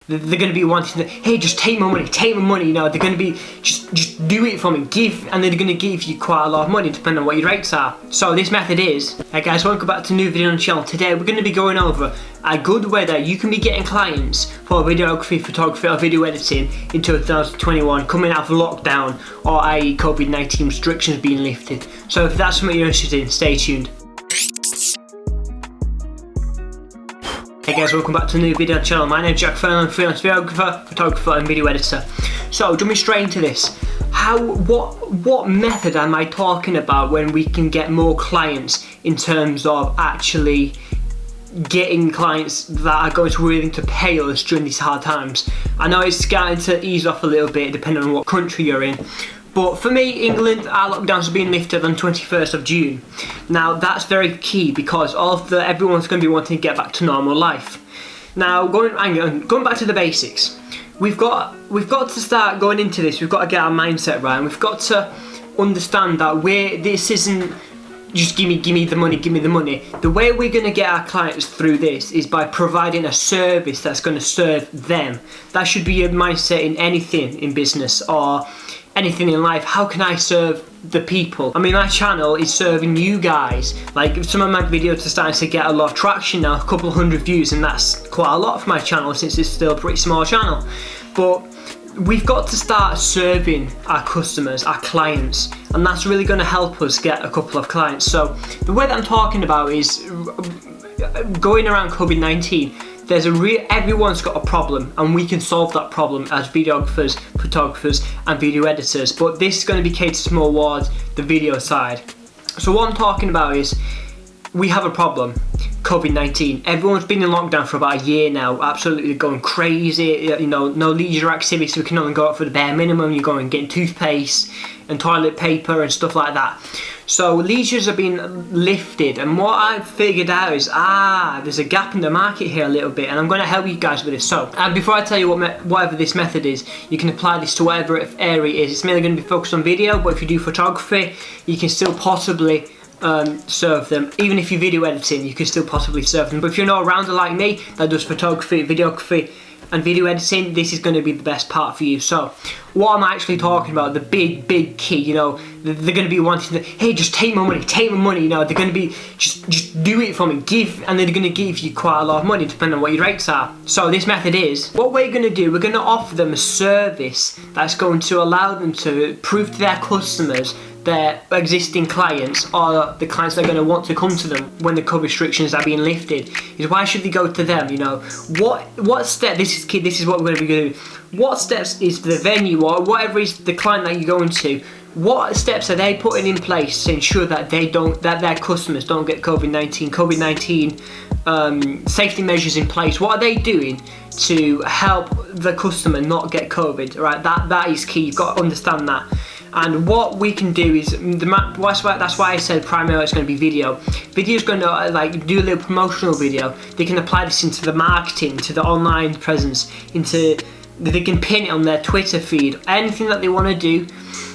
they're going to be wanting to, hey, just take my money, you know, they're going to be, just do it for me, and they're going to give you quite a lot of money depending on what your rates are. So this method is, hey guys, welcome back to a new video on the channel. Today we're going to be going over a good way that you can be getting clients for videography, photography or video editing in 2021 coming out of lockdown, or i.e. COVID-19 restrictions being lifted. So if that's something you're interested in, stay tuned. Hey guys, welcome back to a new video on the channel. My name is Jack.F, I'm a freelance videographer, photographer and video editor. So jumping straight into this, what method am I talking about when we can get more clients in terms of actually getting clients that are going to be willing to pay us during these hard times? I know it's starting to ease off a little bit depending on what country you're in. But for me, England, our lockdowns are being lifted on 21st of June. Now that's very key because everyone's going to be wanting to get back to normal life. Now going back to the basics, we've got to start going into this. We've got to get our mindset right, and we've got to understand that this isn't just give me the money. The way we're going to get our clients through this is by providing a service that's going to serve them. That should be your mindset in anything in business or anything in life. How can I serve the people? I mean, my channel is serving you guys. Like, some of my videos are starting to get a lot of traction now, a couple hundred views, and that's quite a lot for my channel since it's still a pretty small channel. But we've got to start serving our customers, our clients, and that's really going to help us get a couple of clients. So the way that I'm talking about is going around COVID-19. Everyone's got a problem, and we can solve that problem as videographers, photographers and video editors, but this is going to be catered more towards the video side. So what I'm talking about is, we have a problem, COVID-19. Everyone's been in lockdown for about a year now, absolutely going crazy, you know, no leisure activities, we can only go out for the bare minimum. You're going getting toothpaste and toilet paper and stuff like that. So leisures have been lifted, and what I've figured out is, there's a gap in the market here a little bit, and I'm going to help you guys with this. So, before I tell you whatever this method is, you can apply this to whatever area it is. It's mainly going to be focused on video, but if you do photography, you can still possibly serve them. Even if you're video editing, you can still possibly serve them. But if you're not around like me that does photography, videography and video editing, this is going to be the best part for you. So what I'm actually talking about, the big key, you know, they're going to be wanting to, hey, just take my money, you know, they're going to be, just do it for me, and they're going to give you quite a lot of money depending on what your rates are. So this method is, what we're going to do, we're going to offer them a service that's going to allow them to prove to their customers, their existing clients, or the clients that are going to want to come to them when the COVID restrictions are being lifted, is why should they go to them? You know, what step, this is key, this is what we're going to be doing. What steps is the venue or whatever is the client that you're going to, what steps are they putting in place to ensure that their customers don't get COVID-19 safety measures in place? What are they doing to help the customer not get COVID, right? That is key. You've got to understand that. And what we can do is, that's why I said primarily it's going to be video. Video is going to do a little promotional video. They can apply this into the marketing, to the online presence, they can pin it on their Twitter feed. Anything that they want to do,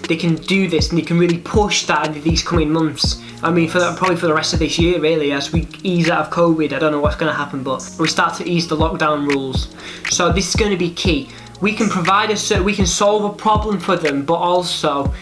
they can do this, and they can really push that into these coming months. I mean, probably for the rest of this year, really, as we ease out of COVID. I don't know what's going to happen, but we start to ease the lockdown rules. So this is going to be key. We can we can solve a problem for them, but also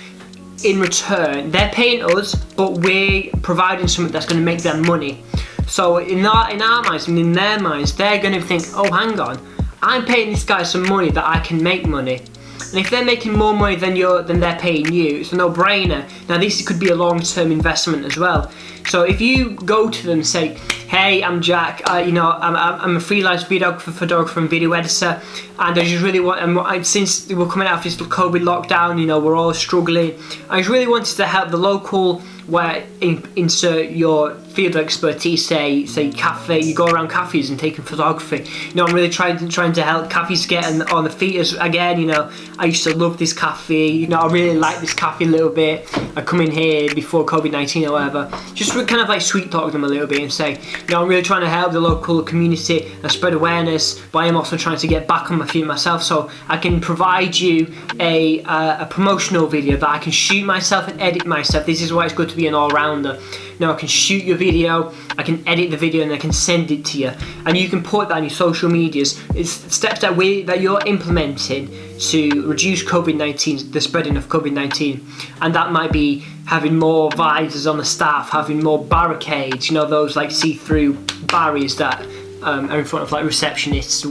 in return, they're paying us, but we're providing something that's going to make them money. So in our minds and in their minds, they're going to think, oh, hang on, I'm paying this guy some money that I can make money. And if they're making more money than they're paying you, it's a no-brainer. Now this could be a long-term investment as well. So if you go to them and say, hey, I'm Jack, I'm a freelance videographer, photographer and video editor, and I just really want, since we're coming out of this COVID lockdown, you know, we're all struggling, I just really wanted to help the local, where insert your field of expertise, say cafe, you go around cafes and taking photography. You know, I'm really trying to help cafes get on the feet again. You know, I used to love this cafe, you know, I really like this cafe a little bit. I come in here before COVID-19 or whatever, just kind of like sweet talk them a little bit and say, you know, I'm really trying to help the local community and spread awareness, but I'm also trying to get back on my feet myself, so I can provide you a promotional video that I can shoot myself and edit myself. This is why it's good to be be an all-rounder. I can shoot your video, I can edit the video, and I can send it to you. And you can put that on your social medias. It's steps that you're implementing to reduce COVID-19, the spreading of COVID-19. And that might be having more visors on the staff, having more barricades, those like see-through barriers that are in front of like receptionists,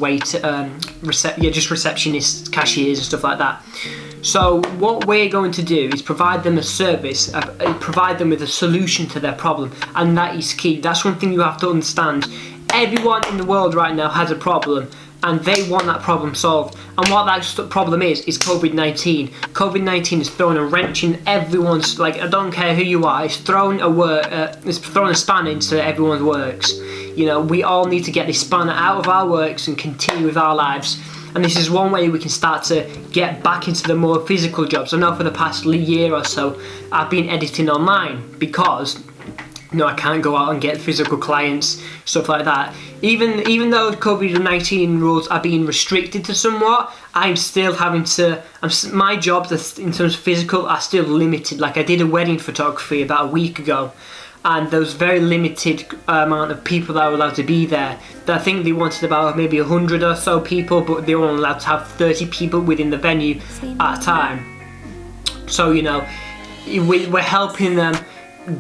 just receptionists, cashiers and stuff like that. So what we're going to do is provide them a service, provide them with a solution to their problem, and that is key. That's one thing you have to understand. Everyone in the world right now has a problem, and they want that problem solved. And what that problem is COVID-19. COVID-19 is throwing a wrench in everyone's, like, I don't care who you are, it's throwing a spanner into everyone's works. We all need to get this spanner out of our works and continue with our lives. And this is one way we can start to get back into the more physical jobs. I know for the past year or so, I've been editing online because I can't go out and get physical clients, stuff like that. Even though COVID-19 rules are being restricted to somewhat, I'm still having to, my jobs in terms of physical are still limited. Like I did a wedding photography about a week ago, and there was very limited amount of people that were allowed to be there. I think they wanted about maybe 100 or so people, but they were only allowed to have 30 people within the venue at a time. So we're helping them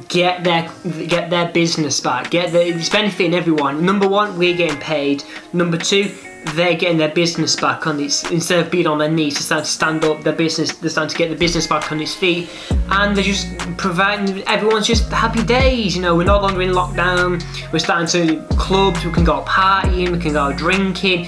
get their business back. It's benefiting everyone. Number one, we're getting paid. Number two, they're getting their business back on its, instead of being on their knees, they're starting to stand up their business, they're starting to get the business back on its feet, and they're just providing, everyone's just happy days. We're no longer in lockdown, we're starting to clubs, we can go partying, we can go drinking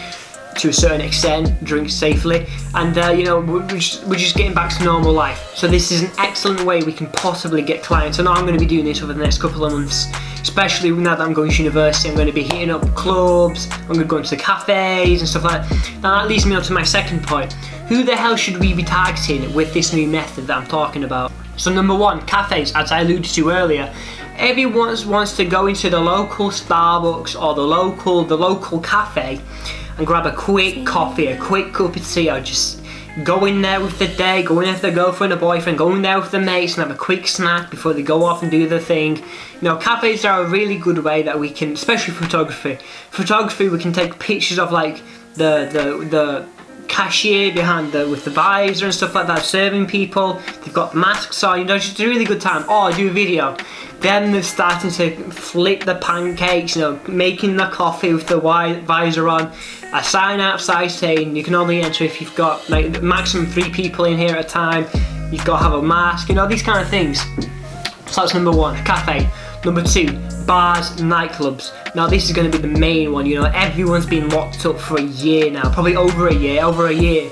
to a certain extent, drink safely, and we're just getting back to normal life. So this is an excellent way we can possibly get clients. I know I'm going to be doing this over the next couple of months, especially now that I'm going to university. I'm going to be hitting up clubs, I'm going to go into cafes and stuff like that. Now that leads me on to my second point. Who the hell should we be targeting with this new method that I'm talking about? So number one, cafes, as I alluded to earlier. Everyone wants to go into the local Starbucks or the local cafe and grab a quick coffee, a quick cup of tea, or just go in there with the day, go in there with their girlfriend or boyfriend, go in there with their mates and have a quick snack before they go off and do their thing. Cafes are a really good way that we can, especially photography. Photography, we can take pictures of like the cashier behind with the visor and stuff like that, serving people. They've got masks on, just a really good time. Or do a video. Then they're starting to flip the pancakes, making the coffee with the visor on. A sign outside saying you can only enter if you've got like maximum 3 people in here at a time. You've got to have a mask, these kind of things. So that's number one, a cafe. Number two, bars, nightclubs. Now this is going to be the main one. Everyone's been locked up for a year now, probably over a year.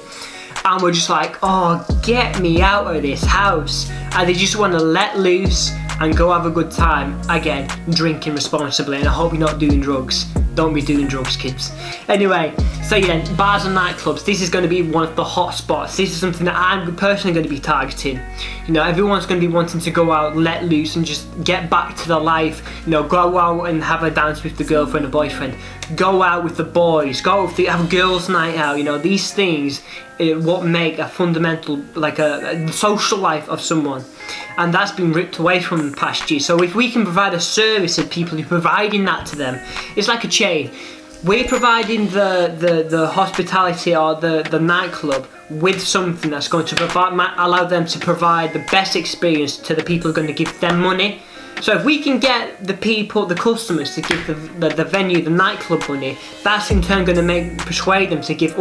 And we're just like, oh, get me out of this house. And they just want to let loose and go have a good time. Again, drinking responsibly, and I hope you're not doing drugs. Don't be doing drugs, kids. Anyway, so yeah, bars and nightclubs, this is going to be one of the hot spots. This is something that I'm personally going to be targeting. Everyone's going to be wanting to go out, let loose, and just get back to their life. Go out and have a dance with the girlfriend or boyfriend. Go out with the boys. Have a girls' night out. These things, what make a fundamental, like a social life of someone. And that's been ripped away from the past year. So if we can provide a service to people who are providing that to them, it's like a chain. We're providing the hospitality or the nightclub with something that's going to allow them to provide the best experience to the people who are going to give them money. So if we can get the people, the customers, to give the venue, the nightclub money, that's in turn going to persuade them to give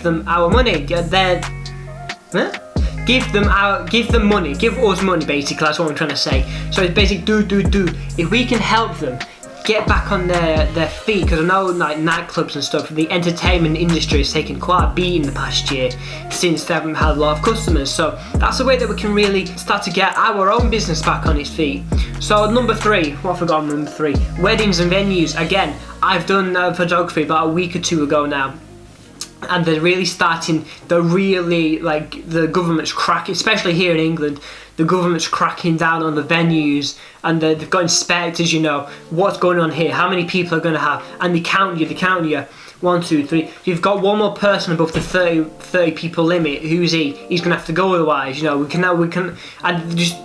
them our money. Give them money, give us money, basically, that's what I'm trying to say. So it's basically do. If we can help them get back on their feet, because I know like nightclubs and stuff, the entertainment industry has taken quite a beating the past year since they haven't had a lot of customers. So that's a way that we can really start to get our own business back on its feet. So number three, number three, weddings and venues. Again, I've done photography about a week or two ago now. And the government's cracking, especially here in England, the government's cracking down on the venues, and they've got inspectors, what's going on here, how many people are going to have, and they count you, 1, 2, 3, you've got one more person above the 30 people limit. Who's he? He's going to have to go, otherwise, we can, and just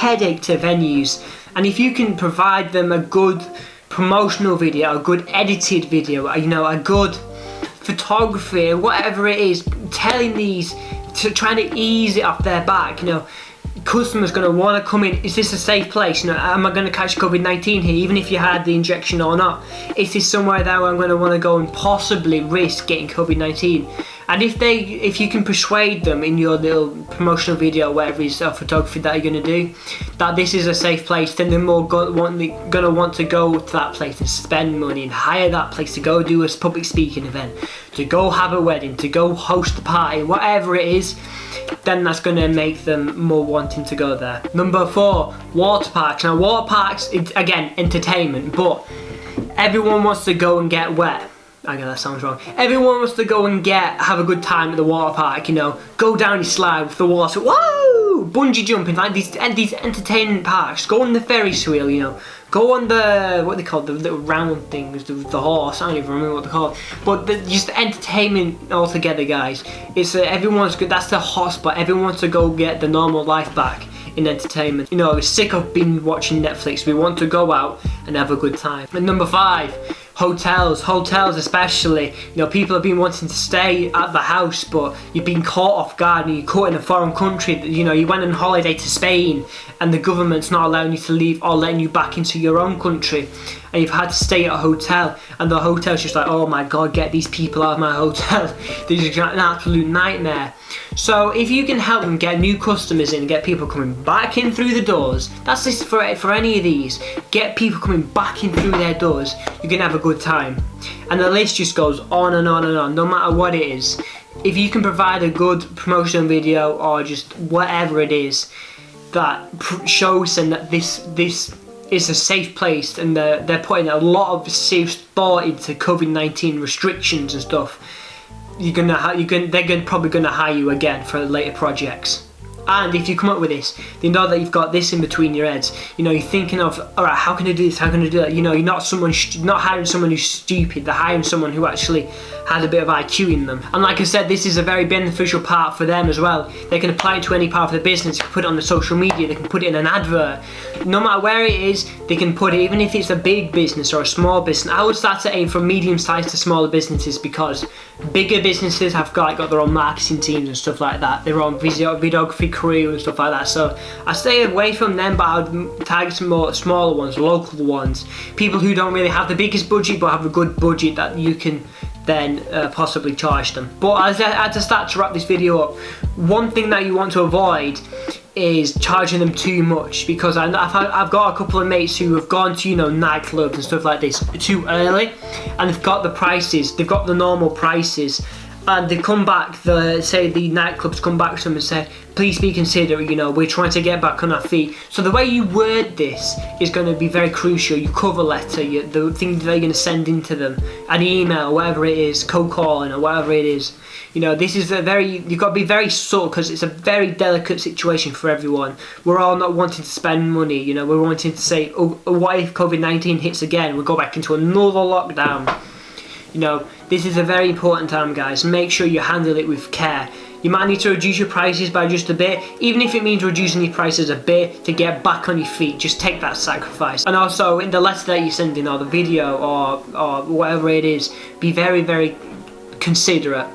headache to venues. And if you can provide them a good promotional video, a good edited video, you know, a good photography, whatever it is, telling these, trying to ease it off their back, you know, customers going to want to come in. Is this a safe place? You know, am I going to catch COVID-19 here, even if you had the injection or not? Is this somewhere that I'm going to want to go and possibly risk getting COVID-19? And if you can persuade them in your little promotional video, whatever it is, photography that you're going to do, that this is a safe place, then they're more going to want to go to that place and spend money and hire that place to go do a public speaking event, to go have a wedding, to go host a party, whatever it is. Then that's going to make them more wanting to go there. Number 4, water parks. Now water parks, it's, again, entertainment, but everyone wants to go and get wet. I know that sounds wrong. Everyone wants to go and have a good time at the water park, you know, go down your slide with the water, whoa, bungee jumping, like these entertainment parks, go on the Ferris wheel, you know, go on the, what they call, the little round things, the horse, I don't even remember what they're called, but just entertainment altogether, guys. It's everyone's good, that's the hot spot. Everyone wants to go get the normal life back in entertainment. You know, we're sick of being watching Netflix. We want to go out and have a good time. And number 5, hotels especially. You know, people have been wanting to stay at the house, but you've been caught off guard and you're caught in a foreign country. You know, you went on holiday to Spain and the government's not allowing you to leave or letting you back into your own country, and you've had to stay at a hotel, and the hotel's just like, oh my god, get these people out of my hotel. This is an absolute nightmare. So if you can help them get new customers in, get people coming back in through the doors, that's this for any of these, get people coming back in through their doors, you're gonna have a good time. And the list just goes on and on and on, no matter what it is. If you can provide a good promotional video or just whatever it is that shows them that this is a safe place, and they're putting a lot of serious thought into COVID-19 restrictions and stuff, they're probably gonna hire you again for later projects. And if you come up with this, they know that you've got this in between your heads. You know, you're thinking of, all right, how can I do this? How can I do that? You know, you're not hiring someone who's stupid. They're hiring someone who actually has a bit of IQ in them. And like I said, this is a very beneficial part for them as well. They can apply it to any part of the business. They can put it on the social media. They can put it in an advert. No matter where it is, they can put it, even if it's a big business or a small business. I would start to aim from medium-sized to smaller businesses, because bigger businesses have got their own marketing teams and stuff like that, their own videography crew and stuff like that. So I stay away from them, but I would target some more smaller ones, local ones, people who don't really have the biggest budget but have a good budget that you can then possibly charge them. But as I start to wrap this video up, one thing that you want to avoid is charging them too much, because I've got a couple of mates who have gone to, you know, nightclubs and stuff like this too early, and they've got the prices, they've got the normal prices, and they come back, say the nightclubs come back to them and say, please be considerate, you know, we're trying to get back on our feet. So the way you word this is going to be very crucial. Your cover letter, the thing that you're going to send into them, an email, whatever it is, cold calling or whatever it is. You know, this is you've got to be very subtle, because it's a very delicate situation for everyone. We're all not wanting to spend money, you know, we're wanting to say, oh, what if COVID-19 hits again? We'll go back into another lockdown. You know, this is a very important time, guys. Make sure you handle it with care. You might need to reduce your prices by just a bit, even if it means reducing your prices a bit to get back on your feet. Just take that sacrifice. And also, in the letter that you're sending, or the video, or whatever it is, be very, very considerate.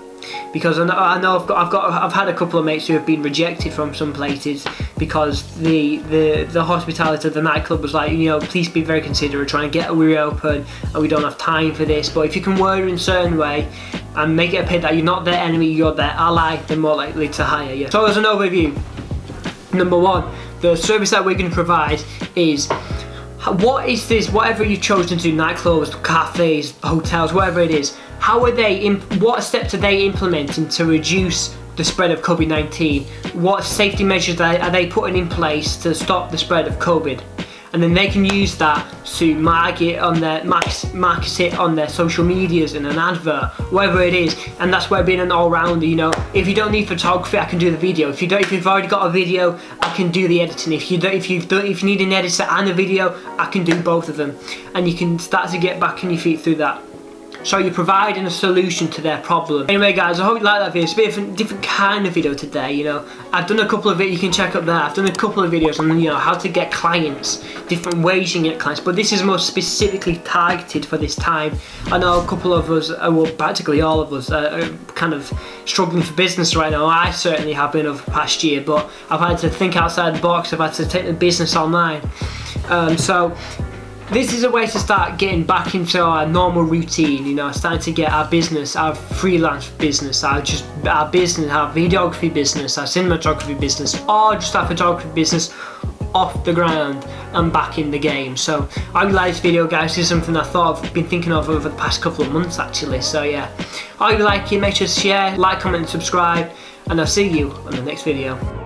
Because I know I've had a couple of mates who have been rejected from some places because the hospitality of the nightclub was like, you know, please be very considerate, try and get a reopen, and we don't have time for this. But if you can word it in a certain way and make it appear that you're not their enemy, you're their ally, they're more likely to hire you. So as an overview, number 1, the service that we're going to provide is, what is this, whatever you've chosen to do, nightclubs, cafes, hotels, whatever it is, what steps are they implementing to reduce the spread of COVID-19? What safety measures are they putting in place to stop the spread of COVID? And then they can use that to market it on their social medias in an advert, whatever it is. And that's where being an all-rounder, you know, if you don't need photography, I can do the video. If you've already got a video, I can do the editing. If you need an editor and a video, I can do both of them. And you can start to get back on your feet through that. So you're providing a solution to their problem. Anyway guys, I hope you like that video. It's a bit of a different kind of video today, you know. I've done a couple of it, you can check up there. I've done a couple of videos on, you know, how to get clients, different ways you can get clients, but this is more specifically targeted for this time. I know a couple of us, well practically all of us, are kind of struggling for business right now. I certainly have been over the past year, but I've had to think outside the box. I've had to take the business online. So this is a way to start getting back into our normal routine, you know, starting to get our business, our freelance business, our business, our videography business, our cinematography business, or just our photography business off the ground and back in the game. So I like this video, guys. This is something I thought I've been thinking of over the past couple of months actually. So yeah, I hope you like it. Make sure to share, like, comment and subscribe, and I'll see you on the next video.